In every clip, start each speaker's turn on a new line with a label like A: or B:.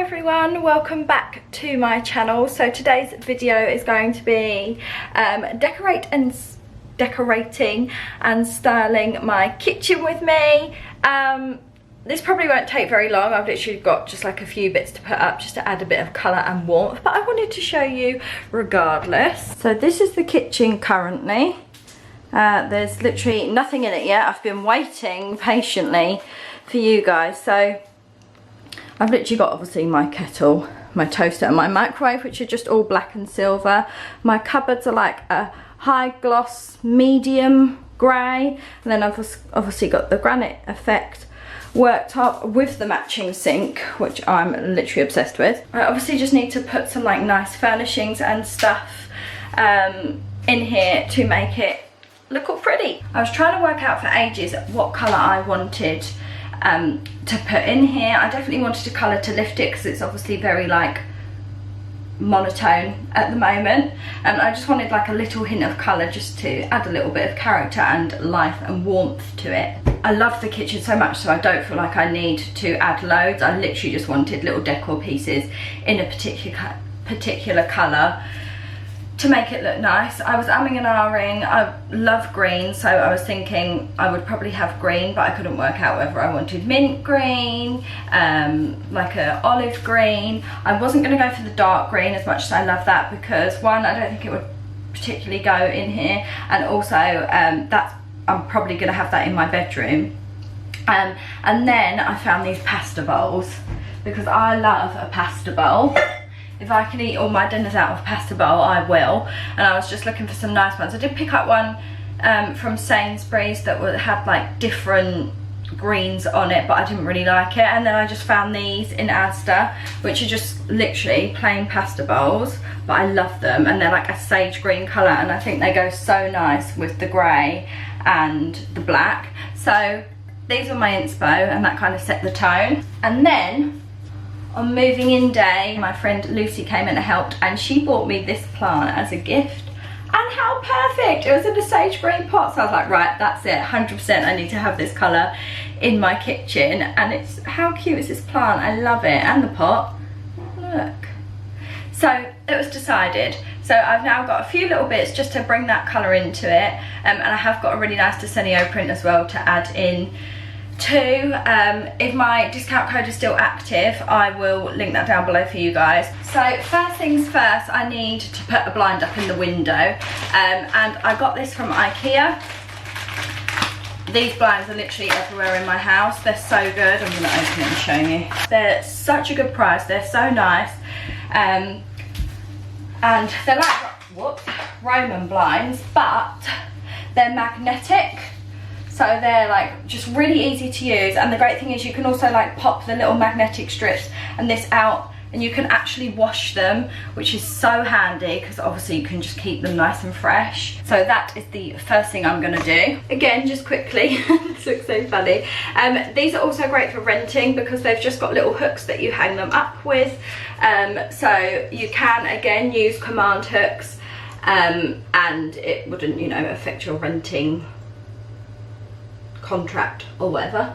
A: everyone, welcome back to my channel. So today's video is going to be decorating and styling my kitchen with me. This probably won't take very long. I've literally got just like a few bits to put up just to add a bit of colour and warmth, but I wanted to show you regardless. So this is the kitchen currently. There's literally nothing in it yet. I've been waiting patiently for you guys. So I've literally got obviously my kettle, my toaster and my microwave, which are just all black and silver. My cupboards are like a high gloss medium grey, and then I've obviously got the granite effect worktop with the matching sink, which I'm literally obsessed with. I obviously just need to put some like nice furnishings and stuff in here to make it look all pretty. I was trying to work out for ages what colour I wanted to put in here. I definitely wanted a colour to lift it because it's obviously very like monotone at the moment, and I just wanted like a little hint of colour just to add a little bit of character and life and warmth to it. I love the kitchen so much, so I don't feel like I need to add loads. I literally just wanted little decor pieces in a particular colour to make it look nice. I was umming and ahhing. I love green, so I was thinking I would probably have green, but I couldn't work out whether I wanted mint green, like a olive green. I wasn't going to go for the dark green as much as I love that, because one, I don't think it would particularly go in here, and also I'm probably going to have that in my bedroom. And then I found these pasta bowls, because I love a pasta bowl. If I can eat all my dinners out of a pasta bowl, I will. And I was just looking for some nice ones. I did pick up one from Sainsbury's that had like different greens on it, but I didn't really like it. And then I just found these in Asda, which are just literally plain pasta bowls, but I love them, and they're like a sage green colour, and I think they go so nice with the grey and the black. So these were my inspo, and that kind of set the tone. And then on moving in day, my friend Lucy came in and helped, and she bought me this plant as a gift. And how perfect! It was in a sage green pot, so I was like, right, that's it, 100% I need to have this colour in my kitchen. And it's, how cute is this plant? I love it. And the pot, look. So it was decided. So I've now got a few little bits just to bring that colour into it, and I have got a really nice Desenio print as well to add in too. If my discount code is still active, I will link that down below for you guys. So first things first, I need to put a blind up in the window, and I got this from IKEA. These blinds are literally everywhere in my house. They're so good. I'm going to open it and show you. They're such a good price. They're so nice, and they're like Roman blinds, but they're magnetic. So they're like just really easy to use, and the great thing is you can also like pop the little magnetic strips and this out, and you can actually wash them, which is so handy because obviously you can just keep them nice and fresh. So that is the first thing I'm going to do. Again, just quickly, this looks so funny. These are also great for renting because they've just got little hooks that you hang them up with. So you can again use command hooks, and it wouldn't, you know, affect your renting contract or whatever.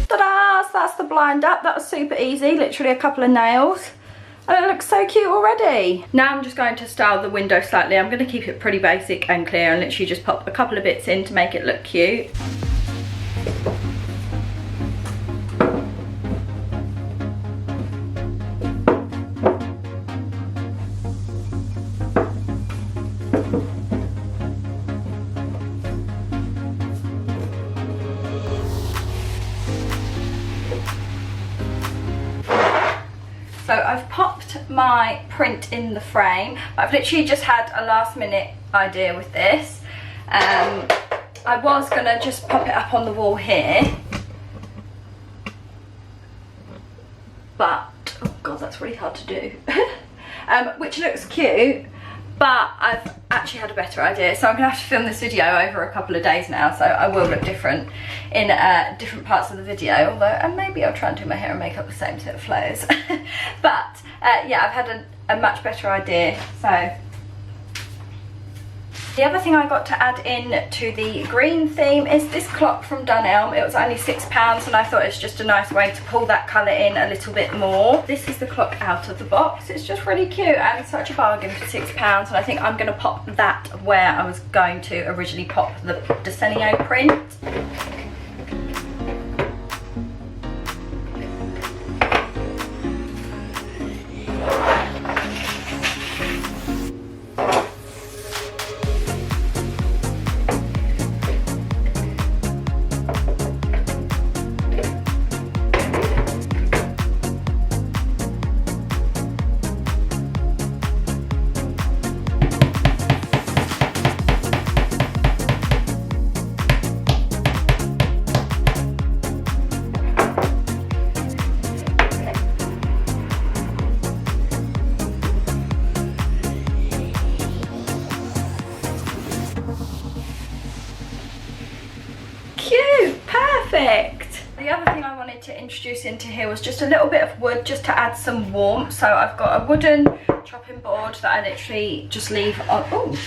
A: Ta-da! So that's the blind up. That was super easy, literally a couple of nails. And it looks so cute already. Now I'm just going to style the window slightly. I'm going to keep it pretty basic and clear and literally just pop a couple of bits in to make it look cute. So I've popped my print in the frame. I've literally just had a last minute idea with this. I was gonna just pop it up on the wall here, but oh god, that's really hard to do. Which looks cute, but I've actually had a better idea, so I'm gonna have to film this video over a couple of days now, so I will look different in different parts of the video, although and maybe I'll try and do my hair and makeup the same so it flows. But yeah, I've had a much better idea. So the other thing I got to add in to the green theme is this clock from Dunelm. It was only £6 and I thought it's just a nice way to pull that colour in a little bit more. This is the clock out of the box. It's just really cute and such a bargain for £6, and I think I'm going to pop that where I was going to originally pop the Desenio print. Cute, perfect. The other thing I wanted to introduce into here was just a little bit of wood just to add some warmth. So I've got a wooden chopping board that I literally just leave on, ooh,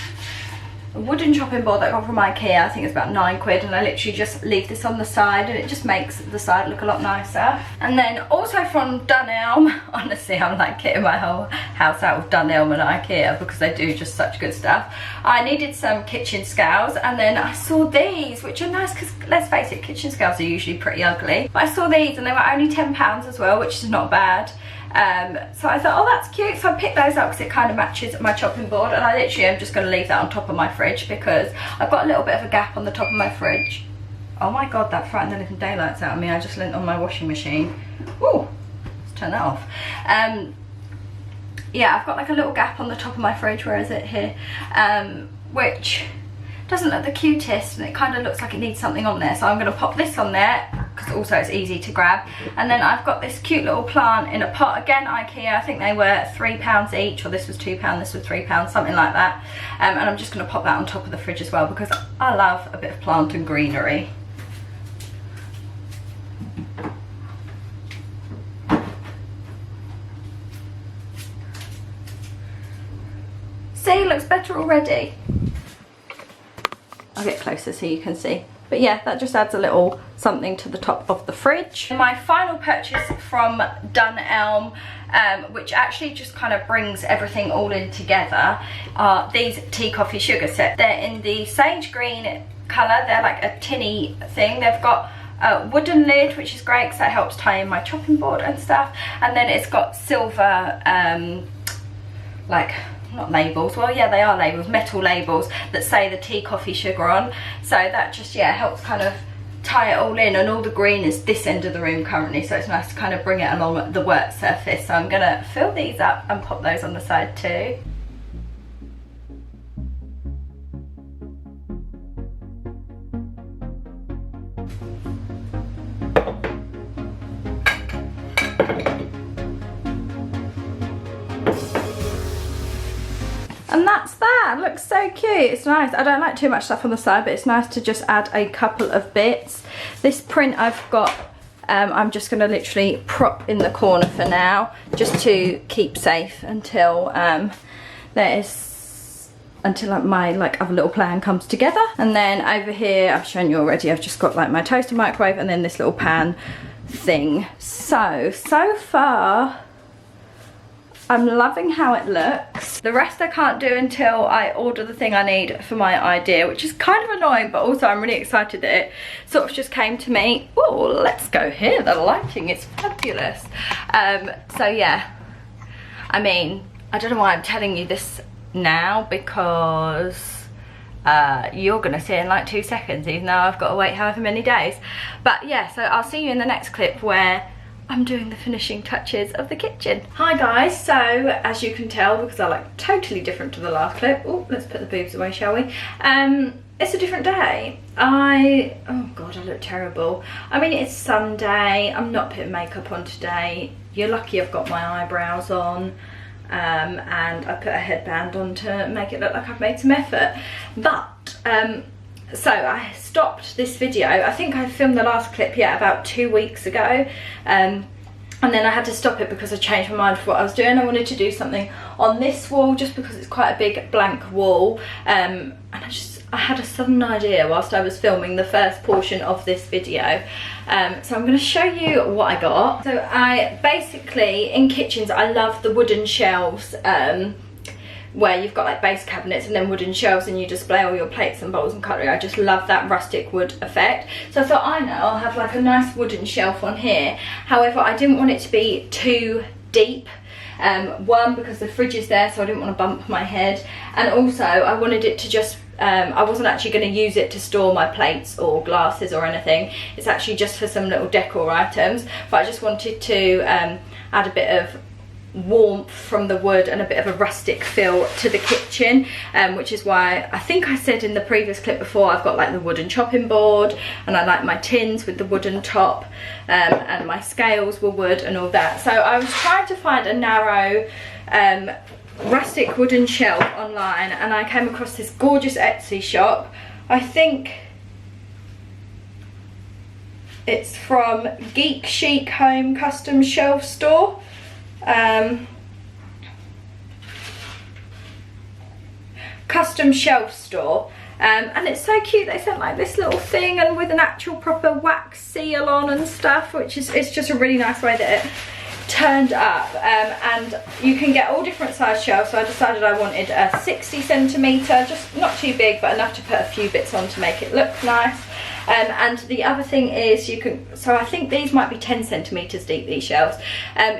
A: a wooden chopping board that I got from Ikea. I think it's about £9, and I literally just leave this on the side and it just makes the side look a lot nicer. And then also from Dunelm, honestly I'm like kitting my whole house out with Dunelm and Ikea because they do just such good stuff. I needed some kitchen scales, and then I saw these, which are nice because let's face it, kitchen scales are usually pretty ugly. But I saw these and they were only £10 as well, which is not bad. So I thought, oh, that's cute, so I picked those up because it kind of matches my chopping board, and I literally am just going to leave that on top of my fridge because I've got a little bit of a gap on the top of my fridge. Oh my god, that frightened the living daylights out of me. I just leant on my washing machine. Ooh, let's turn that off. Yeah, I've got like a little gap on the top of my fridge, where is it, here, which doesn't look the cutest, and it kind of looks like it needs something on there, so I'm going to pop this on there because also it's easy to grab. And then I've got this cute little plant in a pot, again Ikea. I think they were £3 each, or this was £2, this was £3, something like that. And I'm just going to pop that on top of the fridge as well because I love a bit of plant and greenery. See, looks better already. I'll get closer so you can see. But yeah, that just adds a little something to the top of the fridge. My final purchase from Dunelm, which actually just kind of brings everything all in together, are these tea coffee sugar sets. They're in the sage green colour. They're like a tinny thing. They've got a wooden lid, which is great because that helps tie in my chopping board and stuff. And then it's got silver, like, not labels, well yeah they are labels, metal labels that say the tea coffee sugar on, so that just, yeah, helps kind of tie it all in. And all the green is this end of the room currently, so it's nice to kind of bring it along the work surface. So I'm gonna fill these up and pop those on the side too. And that's that. It looks so cute. It's nice. I don't like too much stuff on the side, but it's nice to just add a couple of bits. This print I've got, I'm just going to literally prop in the corner for now, just to keep safe until my other little plan comes together. And then over here, I've shown you already, I've just got like my toaster microwave and then this little pan thing. So far, I'm loving how it looks. The rest I can't do until I order the thing I need for my idea, which is kind of annoying, but also I'm really excited that it sort of just came to me. Oh, let's go here. The lighting is fabulous. So yeah, I mean, I don't know why I'm telling you this now, because you're gonna see it in like 2 seconds, even though I've got to wait however many days. But yeah, so I'll see you in the next clip where I'm doing the finishing touches of the kitchen. Hi guys, so as you can tell, because I like totally different to the last clip. Oh, let's put the boobs away, shall we? It's a different day. Oh god, I look terrible. I mean, it's Sunday. I'm not putting makeup on today. You're lucky I've got my eyebrows on. and I put a headband on to make it look like I've made some effort. But so I stopped this video. I think I filmed the last clip, yeah, about 2 weeks ago, and then I had to stop it because I changed my mind for what I was doing. I wanted to do something on this wall just because it's quite a big blank wall, and I had a sudden idea whilst I was filming the first portion of this video. So I'm going to show you what I got. So I basically, in kitchens, I love the wooden shelves, where you've got like base cabinets and then wooden shelves and you display all your plates and bowls and cutlery. I just love that rustic wood effect. So I thought, I know, I'll have like a nice wooden shelf on here. However, I didn't want it to be too deep. One, because the fridge is there, so I didn't want to bump my head, and also I wanted it to just I wasn't actually going to use it to store my plates or glasses or anything. It's actually just for some little decor items, but I just wanted to add a bit of warmth from the wood and a bit of a rustic feel to the kitchen, which is why I think I said in the previous clip before, I've got like the wooden chopping board, and I like my tins with the wooden top, and my scales were wood and all that. So I was trying to find a narrow rustic wooden shelf online, and I came across this gorgeous Etsy shop. I think it's from Geek Chic Home Custom Shelf Store. Custom shelf store, and it's so cute. They sent like this little thing and with an actual proper wax seal on and stuff, which is, it's just a really nice way that it turned up, and you can get all different size shelves. So I decided I wanted a 60 centimetre, just not too big but enough to put a few bits on to make it look nice. And the other thing is you can, so I think these might be 10 centimetres deep, these shelves.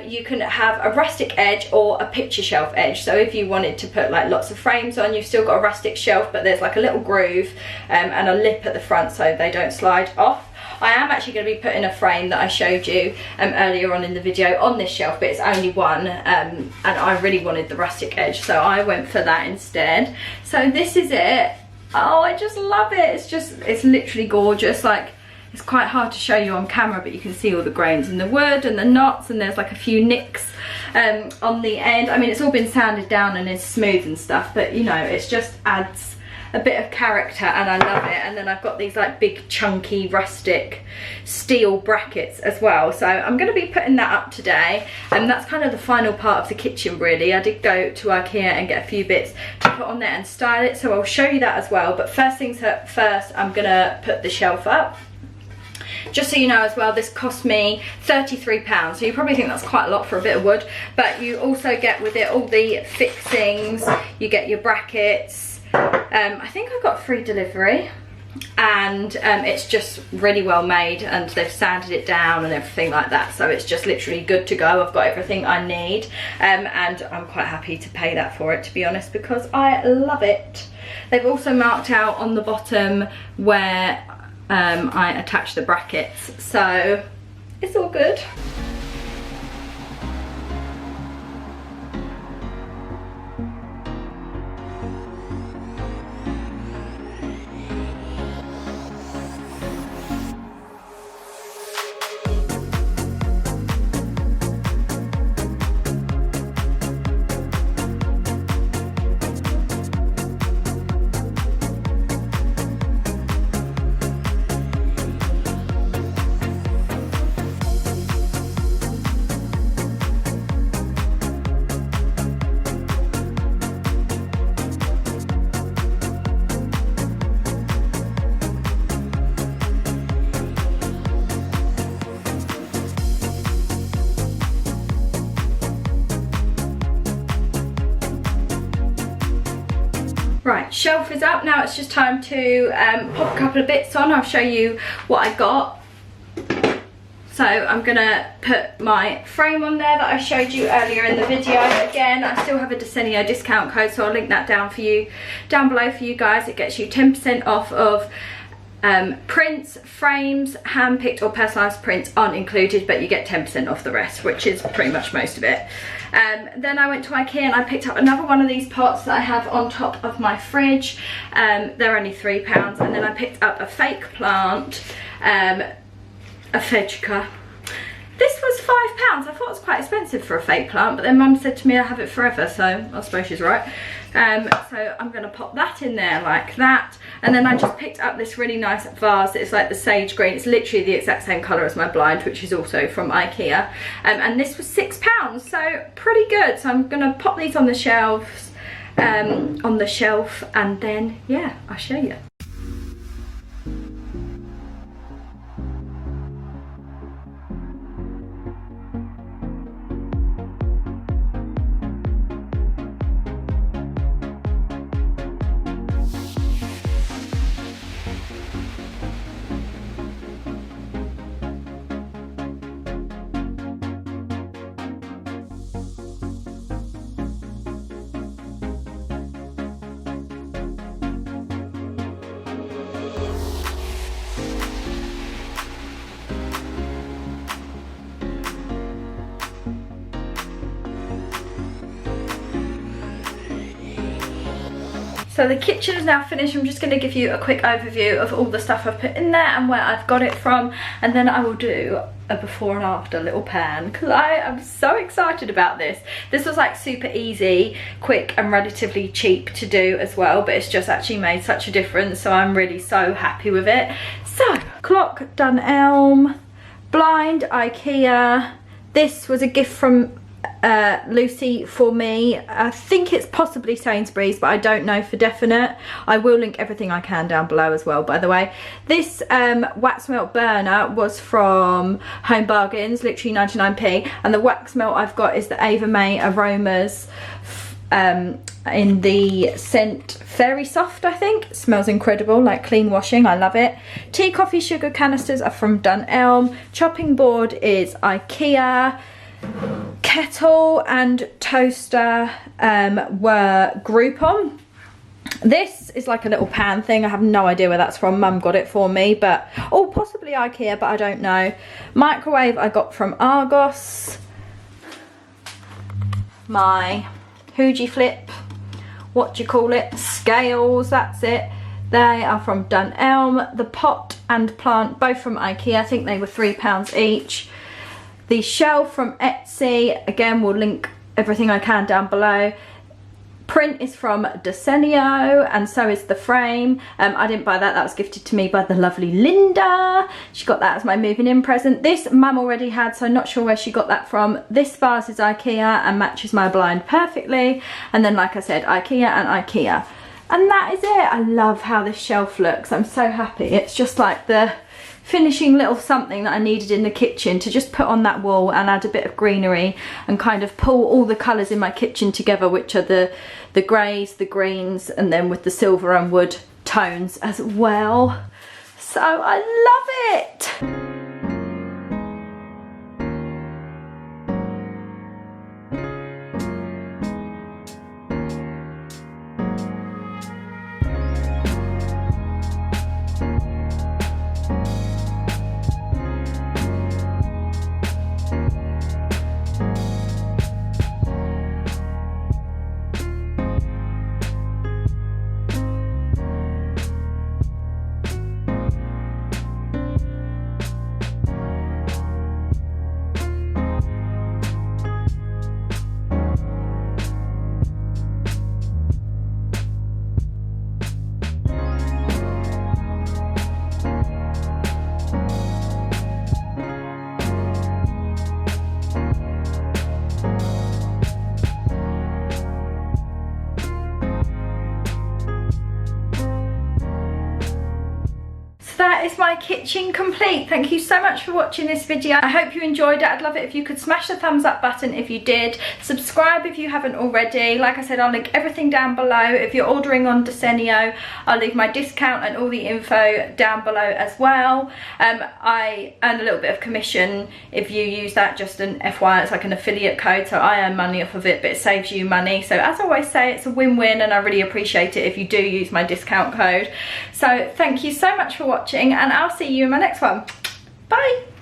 A: You can have a rustic edge or a picture shelf edge. So if you wanted to put like lots of frames on, you've still got a rustic shelf, but there's like a little groove and a lip at the front so they don't slide off. I am actually going to be putting a frame that I showed you earlier on in the video on this shelf, but it's only one, and I really wanted the rustic edge, so I went for that instead. So this is it. Oh, I just love it. It's literally gorgeous. Like, it's quite hard to show you on camera, but you can see all the grains in the wood and the knots, and there's like a few nicks on the end. I mean, it's all been sanded down and is smooth and stuff, but you know, it just adds a bit of character, and I love it. And then I've got these like big chunky rustic steel brackets as well, so I'm going to be putting that up today, and that's kind of the final part of the kitchen really. I did go to IKEA and get a few bits to put on there and style it, so I'll show you that as well. But first things first, I'm going to put the shelf up. Just so you know as well, this cost me £33, so you probably think that's quite a lot for a bit of wood, but you also get with it all the fixings. You get your brackets. I think I got free delivery, and it's just really well made, and they've sanded it down and everything like that, so it's just literally good to go. I've got everything I need, and I'm quite happy to pay that for it, to be honest, because I love it. They've also marked out on the bottom where I attach the brackets, so it's all good. Right, shelf is up. Now it's just time to pop a couple of bits on. I'll show you what I got. So I'm gonna put my frame on there that I showed you earlier in the video. Again, I still have a Desenio discount code, so I'll link that down below for you guys. It gets you 10% off of prints, frames, hand-picked or personalised prints aren't included, but you get 10% off the rest, which is pretty much most of it. Then I went to IKEA and I picked up another one of these pots that I have on top of my fridge. They're only £3, and then I picked up a fake plant, a Fedgica. This was £5. I thought it was quite expensive for a fake plant, but then Mum said to me I have it forever, so I suppose she's right. So I'm going to pop that in there like that. And then I just picked up this really nice vase. It's like the sage green. It's literally the exact same colour as my blind, which is also from IKEA. And this was £6, so pretty good. So I'm going to pop these on the shelves, on the shelf, and then, yeah, I'll show you. So the kitchen is now finished. I'm just going to give you a quick overview of all the stuff I've put in there and where I've got it from, and then I will do a before and after little pan, because I am so excited about this. This was like super easy, quick and relatively cheap to do as well, but it's just actually made such a difference, so I'm really so happy with it. So clock, Dunelm, blind, IKEA. This was a gift from Lucy for me. I think it's possibly Sainsbury's, but I don't know for definite. I will link everything I can down below as well, by the way. This wax melt burner was from Home Bargains, literally 99p, and the wax melt I've got is the Ava May Aromas in the scent Fairy Soft, I think. It smells incredible, like clean washing. I love it. Tea, coffee, sugar canisters are from Dunelm. Chopping board is IKEA. Kettle and toaster were Groupon. This is like a little pan thing. I have no idea where that's from. Mum got it for me, but oh, possibly IKEA, but I don't know. Microwave I got from Argos. My Hoogie Flip, what do you call it, scales, that's it. They are from Dunelm. The pot and plant, both from IKEA. I think they were £3 each. The shelf from Etsy, again, we'll link everything I can down below. Print is from Desenio, and so is the frame. I didn't buy that, that was gifted to me by the lovely Linda. She got that as my moving in present. This Mum already had, so I'm not sure where she got that from. This vase is IKEA and matches my blind perfectly. And then, like I said, IKEA and IKEA. And that is it. I love how this shelf looks. I'm so happy. It's just like the finishing little something that I needed in the kitchen to just put on that wall and add a bit of greenery and kind of pull all the colours in my kitchen together, which are the greys, the greens, and then with the silver and wood tones as well. So I love it. That is my kitchen complete. Thank you so much for watching this video. I hope you enjoyed it. I'd love it if you could smash the thumbs up button if you did. Subscribe if you haven't already. Like I said, I'll link everything down below. If you're ordering on Desenio, I'll leave my discount and all the info down below as well. I earn a little bit of commission if you use that, just an FYI, it's like an affiliate code, so I earn money off of it, but it saves you money. So as I always say, it's a win-win, and I really appreciate it if you do use my discount code. So thank you so much for watching, and I'll see you in my next one. Bye.